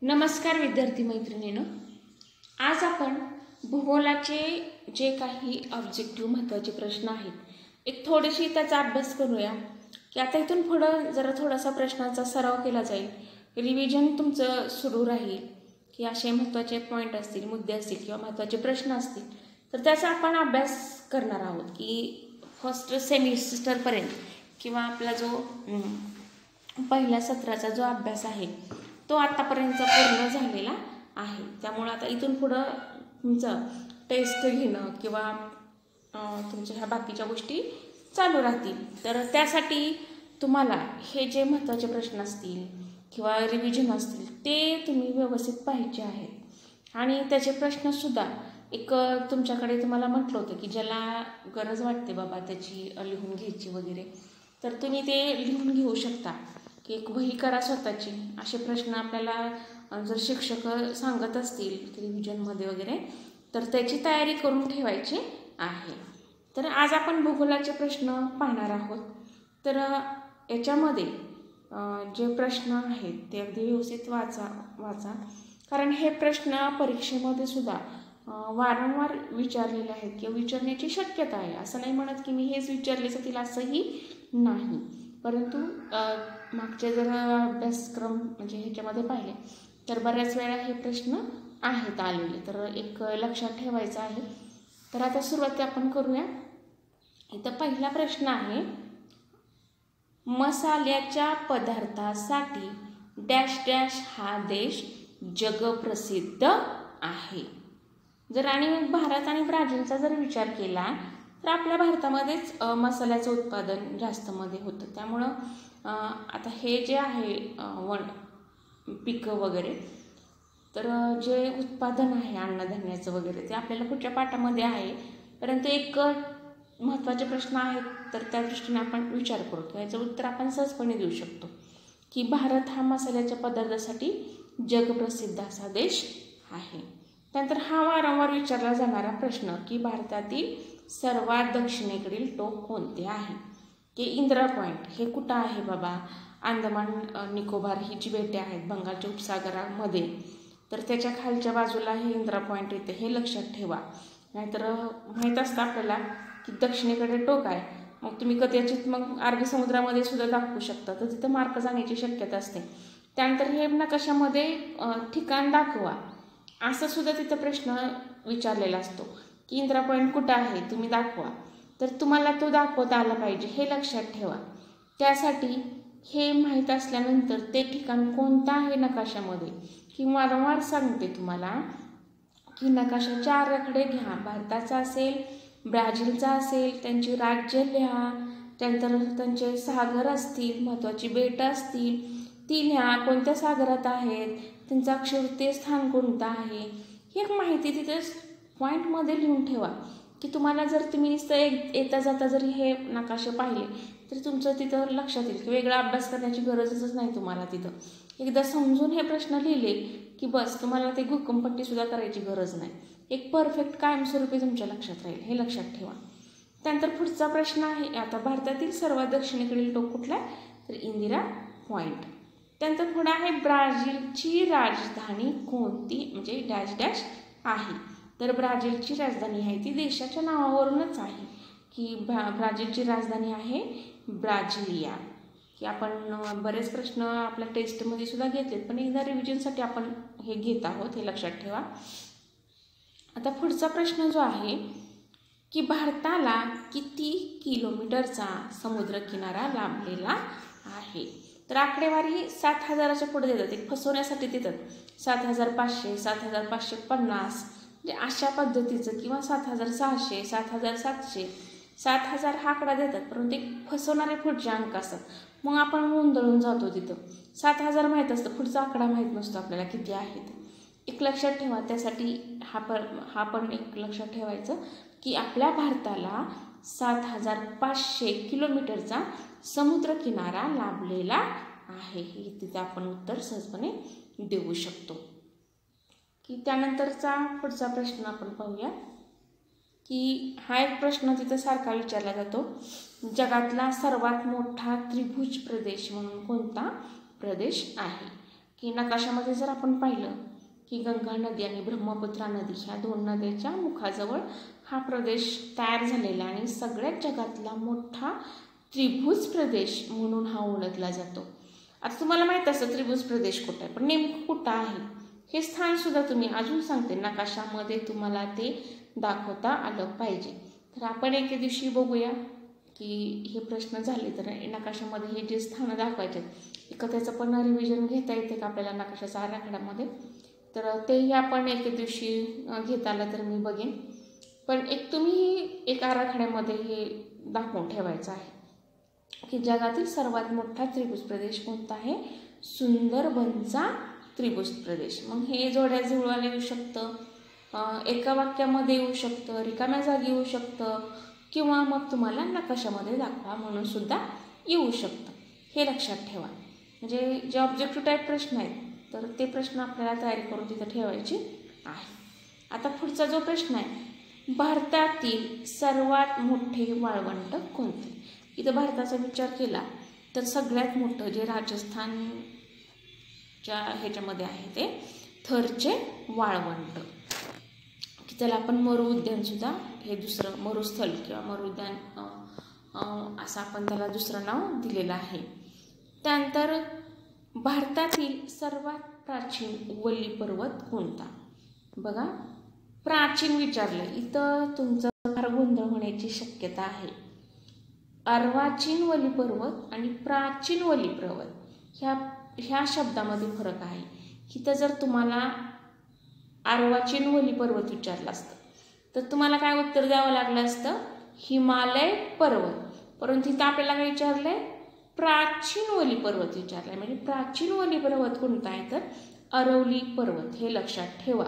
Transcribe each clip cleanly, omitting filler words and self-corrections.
नमस्कार विद्यार्थी मैत्रिणींनो, आज आपण भूगोलाचे जे काही ऑब्जेक्टिव्ह महत्त्वाचे प्रश्न आहेत एक थोडीशी त्याचा अभ्यास करूया की आता इथून पुढे जरा थोडासा प्रश्नांचा सराव केला जाईल, रिव्हिजन तुमचं सुरू राहील की असे महत्त्वाचे पॉइंट असतील, मुद्दे असतील किंवा महत्त्वाचे प्रश्न असतील तर त्याचा आपण अभ्यास करणार आहोत की फर्स्ट सेमिस्टरपर्यंत किंवा आपला जो पहिल्या सत्राचा जो अभ्यास आहे तो आतापर्यंत पूर्ण झालेला आहे। त्यामुळे आता इथून पुढे तुमचं टेस्ट घेणं किंवा तुमच्या ह्या बाकीच्या गोष्टी चालू राहतील। तर त्यासाठी तुम्हाला हे जे महत्त्वाचे प्रश्न असतील किंवा रिव्हिजन असतील ते तुम्ही व्यवस्थित पाहायचे आहेत आणि त्याचे प्रश्न सुद्धा एक तुमच्याकडे तुम्हाला म्हटलं होतं की ज्याला गरज वाटते बाबा त्याची लिहून घ्यायची वगैरे, तर तुम्ही ते लिहून घेऊ शकता की एक वही करा स्वतःची। असे प्रश्न आपल्याला जर शिक्षक सांगत असतील रिव्हिजनमध्ये वगैरे तर त्याची तयारी करून ठेवायची आहे। तर आज आपण भूगोलाचे प्रश्न पाहणार आहोत। तर याच्यामध्ये जे प्रश्न आहेत ते अगदी व्यवस्थित वाचा कारण हे प्रश्न परीक्षेमध्ये सुद्धा वारंवार विचारलेले आहेत किंवा विचारण्याची शक्यता आहे। असं नाही म्हणत की मी हेच विचारले जातील असंही नाही, परंतु मागचे जर अभ्यासक्रम म्हणजे ह्याच्यामध्ये पाहिले तर बऱ्याच वेळा हे प्रश्न आहेत आलेले, तर एक लक्षात ठेवायचं आहे। तर आता सुरुवात आपण करूया। इथं पहिला प्रश्न आहे, मसाल्याच्या पदार्थासाठी डॅश डॅश हा देश जगप्रसिद्ध आहे। जर आणि भारत आणि ब्राझीलचा जर विचार केला तर आपल्या भारतामध्येच मसाल्याचं उत्पादन जास्त मध्ये होतं। त्यामुळं आता हे जे आहे पिकं वगैरे, तर जे उत्पादन आहे अन्नधान्याचं वगैरे ते आपल्याला पुढच्या पाठामध्ये आहे, परंतु एक महत्त्वाचे प्रश्न आहेत तर त्या दृष्टीने आपण विचार करू किंवा याचं उत्तर आपण सहजपणे देऊ शकतो की भारत हा मसाल्याच्या पदार्थासाठी जगप्रसिद्ध असा देश आहे। त्यानंतर हा वारंवार विचारला जाणारा प्रश्न की भारतातील सर्वात दक्षिणेकडील टोक कोणते आहे, की इंदिरा पॉईंट हे कुठं आहे बाबा? अंदमान निकोबार ही जी बेटे आहेत बंगालच्या उपसागरामध्ये, तर त्याच्या खालच्या बाजूला हे इंदिरा पॉईंट येते, हे लक्षात ठेवा। नाहीतर माहीत असतं आपल्याला की दक्षिणेकडे टोक आहे, मग तुम्ही कदाचित मग अरबी समुद्रामध्ये सुद्धा दाखवू शकता, तर तिथं मार्क जाण्याची शक्यता असते। त्यानंतर हे नकाशामध्ये ठिकाण दाखवा असं सुद्धा तिथं प्रश्न विचारलेला असतो की इंदिरा पॉईंट कुठं आहे तुम्ही दाखवा, तर तुम्हाला तो दाखवता आला पाहिजे, हे लक्षात ठेवा। त्यासाठी हे माहीत असल्यानंतर ते ठिकाण कोणतं आहे नकाशामध्ये किंवा वारंवार सांगते तुम्हाला की नकाशाच्या आराखडे घ्या, भारताचा असेल ब्राझीलचा असेल त्यांची राज्य लिहा, त्यानंतर त्यांचे सागर असतील, महत्त्वाची बेटं असतील ती लिहा, कोणत्या सागरात आहेत, त्यांचं अक्षरते स्थान कोणतं आहे, ही एक माहिती तिथे पॉईंटमध्ये लिहून ठेवा की तुम्हाला जर तुम्ही नुसतं येता जाता जरी हे नकाशे पाहिले तरी तुमचं तिथं लक्षात येईल की वेगळा अभ्यास करण्याची गरजच नाही तुम्हाला। तिथं एकदा समजून हे प्रश्न लिहिले की बस, तुम्हाला ते भूकंपट्टीसुद्धा करायची गरज नाही, एक परफेक्ट कायमस्वरूपी तुमच्या लक्षात राहील, हे लक्षात ठेवा। त्यानंतर पुढचा प्रश्न आहे, आता भारतातील सर्वात दक्षिणेकडील टोक कुठला आहे, तर इंदिरा पॉईंट। त्यानंतर पुढे आहे, ब्राझीलची राजधानी कोणती, म्हणजे डॅश डॅश आहे, तर ब्राझीलची राजधानी आहे ती देशाच्या नावावरूनच आहे की ब्राझीलची राजधानी आहे ब्राझिलिया, की आपण बरेच प्रश्न आपल्या टेस्टमध्ये सुद्धा घेतलेत, पण एकदा रिव्हिजनसाठी आपण हे घेत आहोत, हे लक्षात ठेवा। आता पुढचा प्रश्न जो आहे की भारताला किती किलोमीटरचा समुद्रकिनारा लाभलेला आहे, तर आकडेवारी 7,000च्या पुढे देतात, एक फसवण्यासाठी देतात 7,500, 7,550 म्हणजे अशा पद्धतीचं, किंवा 7,600, 7,700, 7,000 हा आकडा देतात, परंतु एक फसवणारे पुढचे अंक असतात, मग आपण गोंधळून जातो। तिथं 7,000 माहीत असतं, पुढचा आकडा माहीत नसतो आपल्याला किती आहे ते, एक लक्षात ठेवा। त्यासाठी हा पण एक लक्षात ठेवायचं की आपल्या भारताला 7,500 किलोमीटरचा समुद्रकिनारा लाभलेला आहे, हे तिथे आपण उत्तर सहजपणे देऊ शकतो। की त्यानंतरचा पुढचा प्रश्न आपण पाहूया की हा एक प्रश्न तिथं सारखा विचारला जातो, जगातला सर्वात मोठा त्रिभुज प्रदेश म्हणून कोणता प्रदेश आहे, की नकाशामध्ये जर आपण पाहिलं की गंगा नदी आणि ब्रह्मपुत्रा नदी ह्या 2 नद्याच्या मुखाजवळ हा प्रदेश तयार झालेला आणि सगळ्यात जगातला मोठा त्रिभुज प्रदेश म्हणून हा ओळखला जातो. आता तुम्हाला माहीत असतं त्रिभुज प्रदेश कुठं आहे, पण नेमकं कुठं आहे हे स्थानसुद्धा तुम्ही अजून सांगते नकाशामध्ये तुम्हाला ते दाखवता आलं पाहिजे. तर आपण एके दिवशी बघूया की हे प्रश्न झाले तर नकाशामध्ये हे जे स्थानं दाखवायचे आहेत त्याचं पण रिव्हिजन घेता येते का आपल्याला नकाशाच्या आराखड्यामध्ये, तर तेही आपण एके दिवशी घेता आलं तर मी बघेन. पण तुम्ही एक आराखड्यामध्ये हे दाखवून ठेवायचं आहे की जगातील सर्वात मोठा त्रिभुज प्रदेश कोणता आहे, सुंदरबनचा त्रिभुज प्रदेश. मग हे जोड्या जुळवायला येऊ शकतं, एका वाक्यामध्ये येऊ शकतं, रिकाम्या जागी येऊ शकतं, किंवा मग तुम्हाला नकाशामध्ये दाखवा म्हणून सुद्धा येऊ शकतं. हे लक्षात ठेवा. म्हणजे जे ऑब्जेक्टिव्ह टाईप प्रश्न आहेत तर ते प्रश्न आपल्याला तयारी करून तिथं ठेवायचे आहे. आता पुढचा जो प्रश्न आहे, भारतातील सर्वात मोठे वाळवंट कोणते. इथं भारताचा विचार केला तर सगळ्यात मोठं जे राजस्थानच्या ह्याच्यामध्ये आहे ते थरचे वाळवंट, की त्याला आपण मरु उद्यानसुद्धा, हे दुसरं मरुस्थल किंवा मरु उद्यान असं आपण त्याला दुसरं नाव दिलेलं आहे. त्यानंतर भारतातील सर्वात प्राचीन वल्ली पर्वत कोणता. बघा प्राचीन विचारलं, इथं तुमचं फार गोंधळ होण्याची शक्यता आहे. अर्वाचीन वल्ली पर्वत आणि प्राचीन वल्ली पर्वत ह्या शब्दामध्ये फरक आहे. इथं जर तुम्हाला अर्वाचीन वल्ली पर्वत विचारलं असतं तर तुम्हाला काय उत्तर द्यावं लागलं असतं, हिमालय पर्वत. परंतु इथं आपल्याला काय विचारलं आहे, प्राचीन वल्ली पर्वत विचारलं आहे. म्हणजे प्राचीन वल्ली पर्वत कोणता आहे तर अरवली पर्वत. हे लक्षात ठेवा.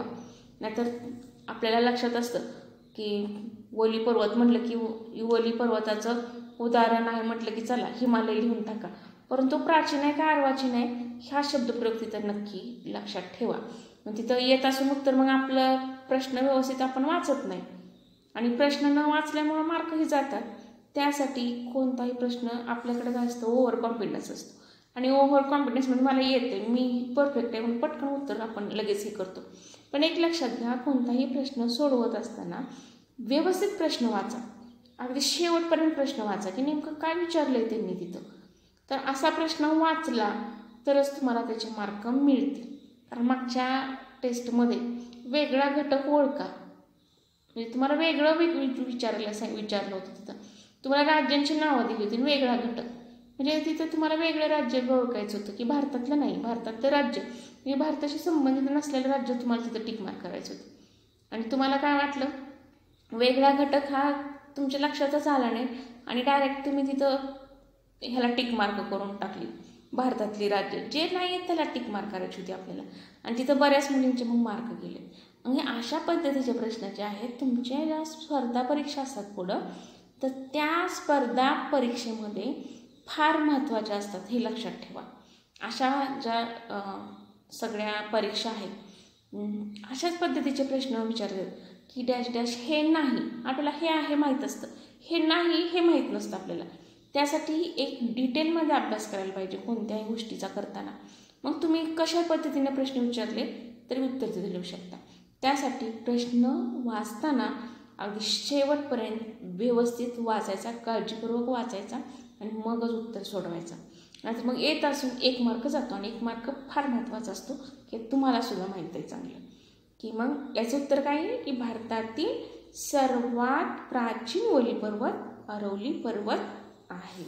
नाहीतर आपल्याला लक्षात असतं की वल्ली पर्वत म्हटलं की वल्ली पर्वताचं उदाहरण आहे म्हटलं की चला हिमालय लिहून टाका, परंतु प्राचीन आहे का अर्वाचीन आहे ह्या शब्दप्रयोग तिथं नक्की लक्षात ठेवा. मग तिथं येत असून उत्तर मग आपलं प्रश्न व्यवस्थित आपण वाचत नाही आणि प्रश्न न वाचल्यामुळं मार्कही जातात. त्यासाठी कोणताही प्रश्न आपल्याकडे काय असतं, ओव्हर कॉन्फिडन्स असतो. आणि ओव्हर कॉन्फिडन्स म्हणजे मला येते, मी परफेक्ट आहे म्हणून पटकन उत्तर आपण लगेच हे करतो. पण एक लक्षात घ्या, कोणताही प्रश्न सोडवत असताना व्यवस्थित प्रश्न वाचा, अगदी शेवटपर्यंत प्रश्न वाचा की नेमकं काय विचारलं आहे त्यांनी तिथं. तर असा प्रश्न वाचला तरच तुम्हाला त्याचे मार्क मिळतील. कारण मागच्या टेस्टमध्ये वेगळा घटक ओळखा, म्हणजे तुम्हाला वेगळं विचारलं होतं. तिथं तुम्हाला राज्यांची नावं दिली होती, वेगळा घटक म्हणजे तिथं तुम्हाला वेगळं राज्य ओळखायचं होतं की भारतातलं नाही, भारतातलं राज्य म्हणजे भारताशी संबंधित नसलेलं राज्य तुम्हाला तिथं टिक मार्क करायचं होतं. आणि तुम्हाला काय वाटलं, वेगळा घटक हा तुमच्या लक्षातच आला नाही आणि डायरेक्ट तुम्ही तिथं ह्याला टिक मार्क करून टाकली, भारतातली राज्य जे नाही आहेत त्याला टिक मार्क करायची होती आपल्याला, आणि तिथं बऱ्याच मुलींचे मग मार्क गेले. म्हणजे अशा पद्धतीचे प्रश्न जे आहेत तुमच्या ज्या स्पर्धा परीक्षा असतात पुढं, तर त्या स्पर्धा परीक्षेमध्ये फार महत्त्वाच्या असतात. हे लक्षात ठेवा. अशा ज्या सगळ्या परीक्षा आहेत अशाच पद्धतीचे प्रश्न विचारले की डॅश डॅश हे नाही, आपल्याला हे आहे माहीत असतं, हे नाही हे माहीत नसतं आपल्याला. त्यासाठी एक डिटेलमध्ये अभ्यास करायला पाहिजे कोणत्याही गोष्टीचा करताना. मग तुम्ही कशा पद्धतीने प्रश्न विचारले तरी उत्तर तिथे लिहू शकता. त्यासाठी प्रश्न वाचताना अगदी शेवटपर्यंत व्यवस्थित वाचायचा, काळजीपूर्वक वाचायचा आणि मगच उत्तर सोडवायचं. नाहीतर मग येत असून 1 मार्क जातो आणि 1 मार्क फार महत्त्वाचा असतो हे तुम्हाला सुद्धा माहीत आहे चांगलं. की मग याचं उत्तर काय आहे की भारतातील सर्वात प्राचीन वल्ली पर्वत अरवली पर्वत आहे.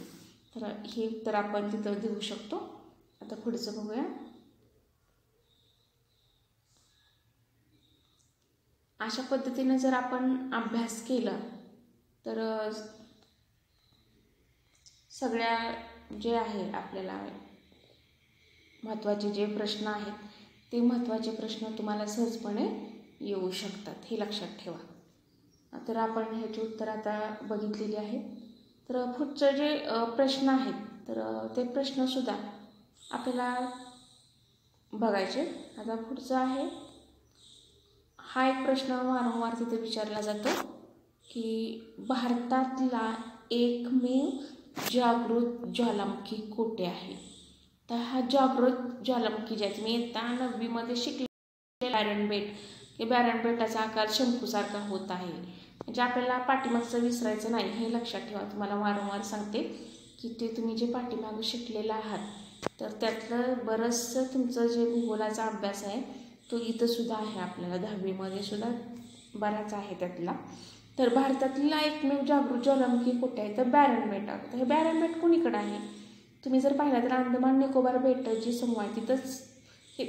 तर हे उत्तर आपण तिथं देऊ शकतो. आता पुढचं बघूया. अशा पद्धतीने जर आपण अभ्यास केला तर सगळ्या जे आहे आपल्याला महत्त्वाचे जे प्रश्न आहेत ते महत्त्वाचे प्रश्न तुम्हाला सहजपणे येऊ शकतात. हे लक्षात ठेवा. तर आपण ह्याची उत्तर आता बघितलेली आहेत. तर पुढचे जे प्रश्न आहेत तर ते प्रश्नसुद्धा आपल्याला बघायचे. आता पुढचं आहे, हा एक प्रश्न वारंवार तिथे विचारला जातो की भारतातला एकमेव जागृत ज्वालामुखी कोठे आहे. तर हा जागृत ज्वालामुखी ज्या तुम्ही इयत्ता 9वीमध्ये शिकले बॅरन बेट, की बॅरन बेटाचा आकार शंकूसारखा होत आहे. म्हणजे आपल्याला पाठीमागचं विसरायचं नाही हे लक्षात ठेवा. तुम्हाला वारंवार सांगते की ते तुम्ही जे पाठीमागं शिकलेलं आहात तर त्यातलं बरंचसं तुमचं जे भूगोलाचा अभ्यास आहे तो इथं सुद्धा आहे. आपल्याला 10वीमध्ये सुद्धा बराच आहे त्यातला. तर भारतातला एकमेव जागृत ज्वालामुखी कुठे आहे तर बॅरन बेटावर. तर हे बॅरन बेट कुणीकडे आहे तुम्ही जर पाहिलं तर अंदमान निकोबार बेट जी समूह आहे तिथंच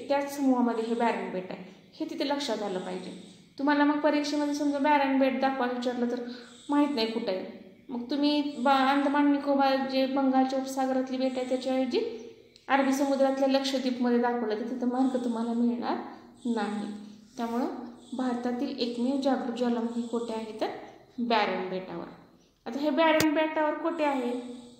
त्याच समूहामध्ये हे बॅरन बेट आहे. हे तिथे लक्षात आलं पाहिजे. तुम्हाला मग परीक्षेमध्ये समजा बॅरन बेट दाखवा विचारलं तर माहीत नाही कुठं आहे, मग तुम्ही अंदमान निकोबार जे बंगालच्या उपसागरातली बेट आहे त्याच्याऐवजी अरबी समुद्रातल्या लक्षद्वीपमध्ये दाखवलं तर तिथं मार्क तुम्हाला मिळणार नाही. त्यामुळं भारतातील एकमेव जागृत ज्वालामुखी कोठे आहे तर बॅरन बेटावर. आता हे बॅरन बेटावर कोठे आहे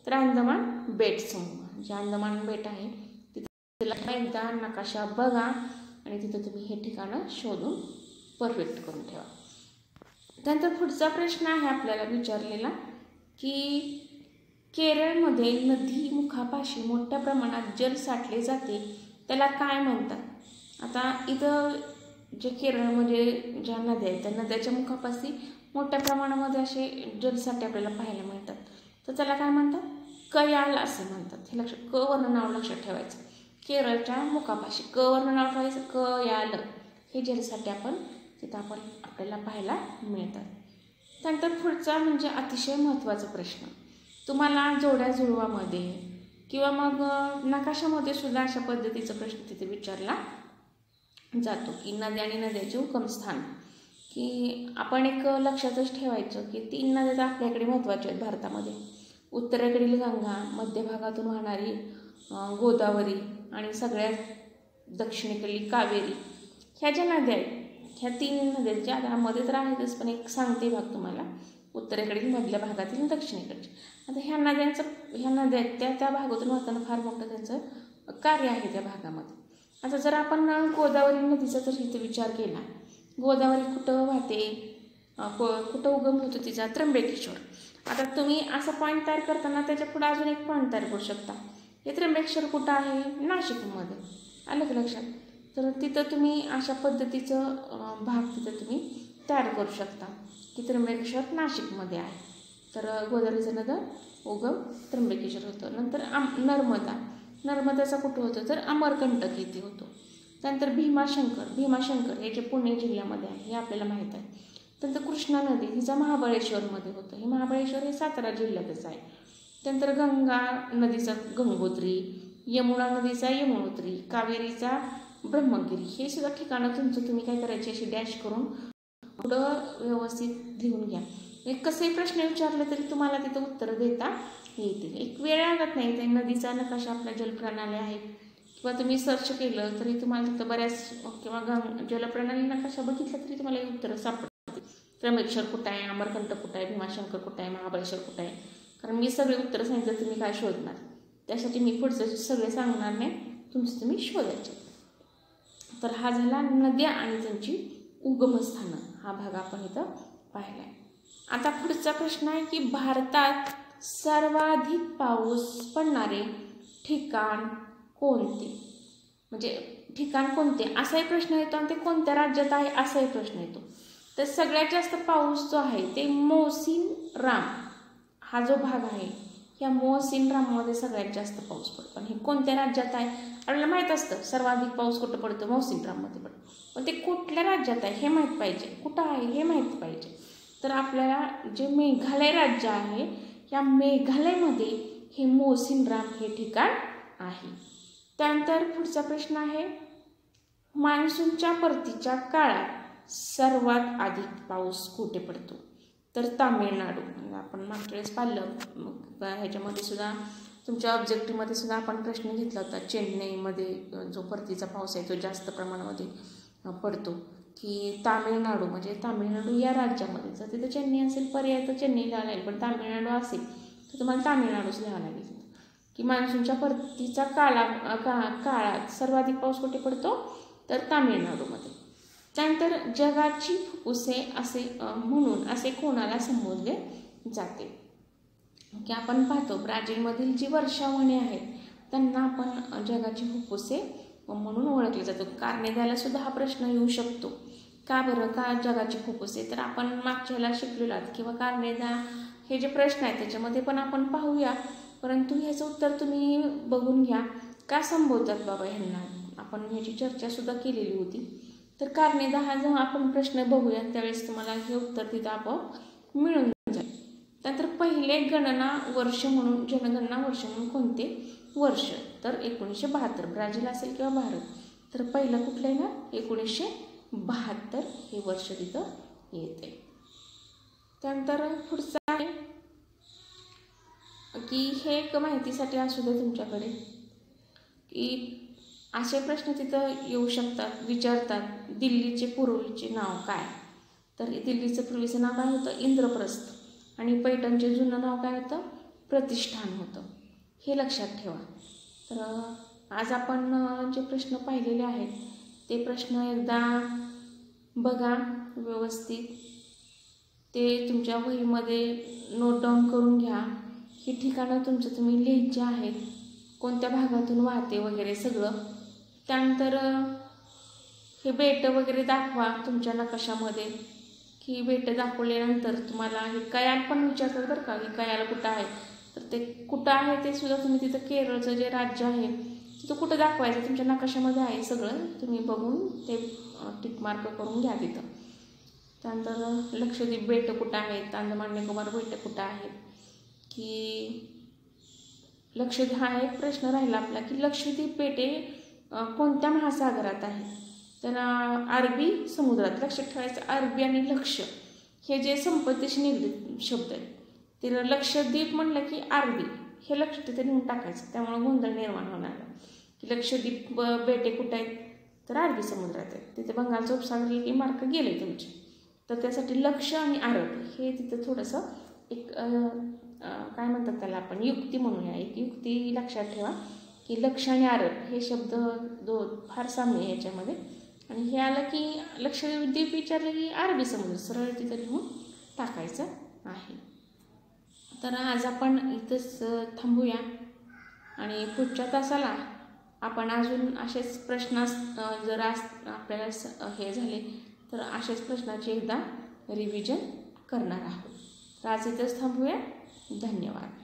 तर अंदमान बेट समूह. जे अंदमान बेट आहे तिथं एकदा नकाशा बघा आणि तिथं तुम्ही हे ठिकाणं शोधून परफेक्ट करून ठेवा. त्यानंतर पुढचा प्रश्न आहे आपल्याला विचारलेला की केरळमध्ये नदी मुखापाशी मोठ्या प्रमाणात जल साठले जाते त्याला काय म्हणतात. आता इथं जे केरळमध्ये ज्या नद्या आहेत त्या नद्याच्या मुखापाशी मोठ्या प्रमाणामध्ये असे जलसाठे आपल्याला पाहायला मिळतात. तर त्याला काय म्हणतात कयाल असं म्हणतात. हे लक्षात क वर्ण नाव लक्षात ठेवायचं. केरळच्या मुखापाशी क वर्ण नाव ठेवायचं कयाल हे जलसाठे तिथं आपल्याला पाहायला मिळतात. त्यानंतर पुढचा म्हणजे अतिशय महत्त्वाचा प्रश्न तुम्हाला जोड्या जुळवामध्ये किंवा मग नकाशामध्ये सुद्धा अशा पद्धतीचा प्रश्न तिथे विचारला जातो की नद्या आणि नद्याचे उगमस्थान. की आपण एक लक्षातच ठेवायचं की 3 नद्या तर आपल्याकडे महत्त्वाच्या आहेत भारतामध्ये. उत्तरेकडील गंगा, मध्य भागातून वाहणारी गोदावरी आणि सगळ्यात दक्षिणेकडील कावेरी. ह्या ज्या नद्या आहेत ह्या 3 नद्यांच्या त्यामध्ये तर आहेतच, पण एक सांगते भाग तुम्हाला उत्तरेकडील मधल्या भागातील दक्षिणेकडचे. आता ह्या नद्या त्या भागातून वाहताना फार मोठं त्यांचं कार्य आहे त्या भागामध्ये. आता जर आपण गोदावरी नदीचा जर इथे विचार केला, गोदावरी कुठं वाहते, कुठं उगम होतो तिचा त्र्यंबकेश्वर. आता तुम्ही असं पॉईंट तयार करताना त्याच्या पुढे अजून एक पॉईंट तयार करू शकता. हे त्र्यंबकेश्वर कुठं आहे नाशिकमध्ये. आलं का लक्षात. तर तिथं तुम्ही अशा पद्धतीचं भाग तिथं तुम्ही तयार करू शकता की त्र्यंबकेश्वर नाशिकमध्ये आहे. तर गोदावरीचं नदी उगम त्र्यंबकेश्वर होतं. नंतर नर्मदाचा कुठं होतं तर अमरकंटक येथे होतो. त्यानंतर भीमाशंकर हे जे पुणे जिल्ह्यामध्ये आहे हे आपल्याला माहीत आहे. त्यानंतर कृष्णा नदी हिचा महाबळेश्वरमध्ये होतं. हे महाबळेश्वर हे सातारा जिल्ह्यातच आहे. त्यानंतर गंगा नदीचा गंगोत्री, यमुना नदीचा यमुनोत्री, कावेरीचा ब्रह्मगिरी. हे सुद्धा ठिकाणं तुम्ही काय करायचे अशी डॅश करून पुढं व्यवस्थित लिहून घ्या. कसेही प्रश्न विचारले तरी तुम्हाला तिथं उत्तर देता येतील. एक वेळ लागत नाही. ते नदीचा नकाशा आपल्या जलप्रणाली आहेत किंवा तुम्ही सर्च केलं तरी तुम्हाला तिथं बऱ्याच किंवा जलप्रणाली नकाशा बघितला तरी तुम्हाला हे उत्तरं सापडतील. त्र्यंबकेश्वर कुठं आहे, अमरकंटक कुठं आहे, भीमाशंकर कुठं आहे, महाबळेश्वर कुठं आहे. कारण मी सगळे उत्तरं सांगितलं तुम्ही काय शोधणार. त्यासाठी मी पुढचं सगळे सांगणार नाही, तुमचं तुम्ही शोधायचे. तर हा झाला नद्या आणि त्यांची उगमस्थानं. हा भाग आपण इथं पाहिला आहे. आता पुढचा प्रश्न आहे की भारतात सर्वाधिक पाऊस पडणारे ठिकाण कोणते. म्हणजे ठिकाण कोणते असाही प्रश्न येतो आणि ते कोणत्या राज्यात आहे असाही प्रश्न येतो. तर सगळ्यात जास्त पाऊस जो आहे ते मोसिनराम हा जो भाग आहे या मोसिनराममध्ये सगळ्यात जास्त पाऊस पडतो. आणि हे कोणत्या राज्यात आहे आपल्याला माहीत असतं. सर्वाधिक पाऊस कुठं पडतो मोसिनराममध्ये पडतो, पण ते कुठल्या राज्यात आहे हे माहीत पाहिजे, कुठं आहे हे माहीत पाहिजे. तर आपल्याला जे मेघालय राज्य आहे या मेघालयमध्ये हे मोसिनराम हे ठिकाण आहे. त्यानंतर पुढचा प्रश्न आहे मान्सूनच्या परतीच्या काळात सर्वात अधिक पाऊस कुठे पडतो तर तामिळनाडू. आपण मागच्या वेळेस पाहिलं मग ह्याच्यामध्ये सुद्धा तुमच्या ऑब्जेक्टिव्हमध्ये सुद्धा आपण प्रश्न घेतला होता. चेन्नईमध्ये जो परतीचा पाऊस आहे तो जास्त प्रमाणामध्ये पडतो की तामिळनाडू. म्हणजे तामिळनाडू या राज्यामध्ये जर तिथं चेन्नई असेल पर्याय तर चेन्नई लिहावं लागेल, पण तामिळनाडू असेल तर तुम्हाला तामिळनाडूच लिहावं लागेल. की मान्सूनच्या परतीचा काळात सर्वाधिक पाऊस कुठे पडतो तर तामिळनाडूमध्ये. त्यानंतर जगाची फुफ्फुसे म्हणून असे कोणाला संबोधले जाते की आपण पाहतो ब्राझीलमधील जी वर्षावने आहेत त्यांना आपण जगाची फुफ्फुसे म्हणून ओळखले जातो. कारणे सुद्धा हा प्रश्न येऊ शकतो. का बरं, का जगाची फुफ्फुसे? तर आपण मागच्याला शिकलेलो आहात किंवा कारणे हे जे प्रश्न आहेत त्याच्यामध्ये पण आपण पाहूया, परंतु ह्याचं उत्तर तुम्ही बघून घ्या. का संबोधतात बाबा ह्यांना? आपण ह्याची चर्चासुद्धा केलेली होती. तर कारणे हा जेव्हा आपण प्रश्न बघूया त्यावेळेस तुम्हाला हे उत्तर तिथं आपोआप मिळून जाईल. त्यानंतर पहिले जनगणना वर्ष म्हणून कोणते वर्ष? तर 1972. ब्राझील असेल किंवा भारत, तर पहिलं कुठलं आहे ना, 1972 हे वर्ष तिथं येते. त्यानंतर पुढचं आहे की हे एक माहितीसाठी असू दे तुमच्याकडे, की असे प्रश्न तिथं येऊ शकतात, विचारतात. दिल्लीचे पूर्वीचे नाव काय? तर दिल्लीचं पूर्वीचं नाव काय होतं? इंद्रप्रस्थ. आणि पैठणचे जुनं नाव काय होतं? प्रतिष्ठान होतं. हे लक्षात ठेवा. तर आज आपण जे प्रश्न पाहिलेले आहेत ते प्रश्न एकदा बघा व्यवस्थित. ते तुमच्या वहीमध्ये नोट डाऊन करून घ्या. ही ठिकाणं तुम्ही लिहायची आहेत, कोणत्या भागातून वाहते वगैरे सगळं. त्यानंतर हे बेटं वगैरे दाखवा तुमच्या नकाशामध्ये, की बेटं दाखवल्यानंतर तुम्हाला हे कयाल पण विचारतात बरं का, की कयाल कुठं आहे? तर ते कुठं आहे ते सुद्धा तुम्ही तिथं केरळचं जे राज्य आहे तिथं कुठं दाखवायचं तुमच्या नकाशामध्ये आहे सगळं. तुम्ही बघून ते टिकमार्क करून घ्या तिथं. त्यानंतर लक्षद्वीप बेटं कुठं आहेत? अंदमान निकोबार बेटं कुठं आहेत? की लक्षद्वीप हा एक प्रश्न राहिला आपला, की लक्षद्वीप बेटे कोणत्या महासागरात आहे? तर अरबी समुद्रात. लक्षात ठेवायचं, अरबी आणि लक्ष हे जे संपत्तीशी निगडीत शब्द आहेत. तर लक्षद्वीप म्हणलं की अरबी हे लक्ष तिथे लिहून टाकायचं, त्यामुळे गोंधळ निर्माण होणार की लक्षद्वीप बेटे कुठे आहेत? तर अरबी समुद्रात आहेत. तिथे बंगालचा उपसागर की मार्क गेले तुमचे. तर त्यासाठी लक्ष आणि अरब हे तिथं थोडंसं एक काय म्हणतात त्याला आपण युक्ती म्हणूया. एक युक्ती लक्षात ठेवा की लक्ष आणि अरब हे शब्द फार साम्य आहे याच्यामध्ये. आणि हे आलं की लक्षद्वीप विचारलं की अरबी समुद्र सरळ तिथं लिहून टाकायचं आहे. तर आज आपण इथंच थांबूया आणि पुढच्या तासाला आपण अजून असेच प्रश्न जर आपल्याला हे झाले तर असेच प्रश्नाची एकदा रिव्हिजन करणार आहोत. तर आज इथंच थांबूया. धन्यवाद.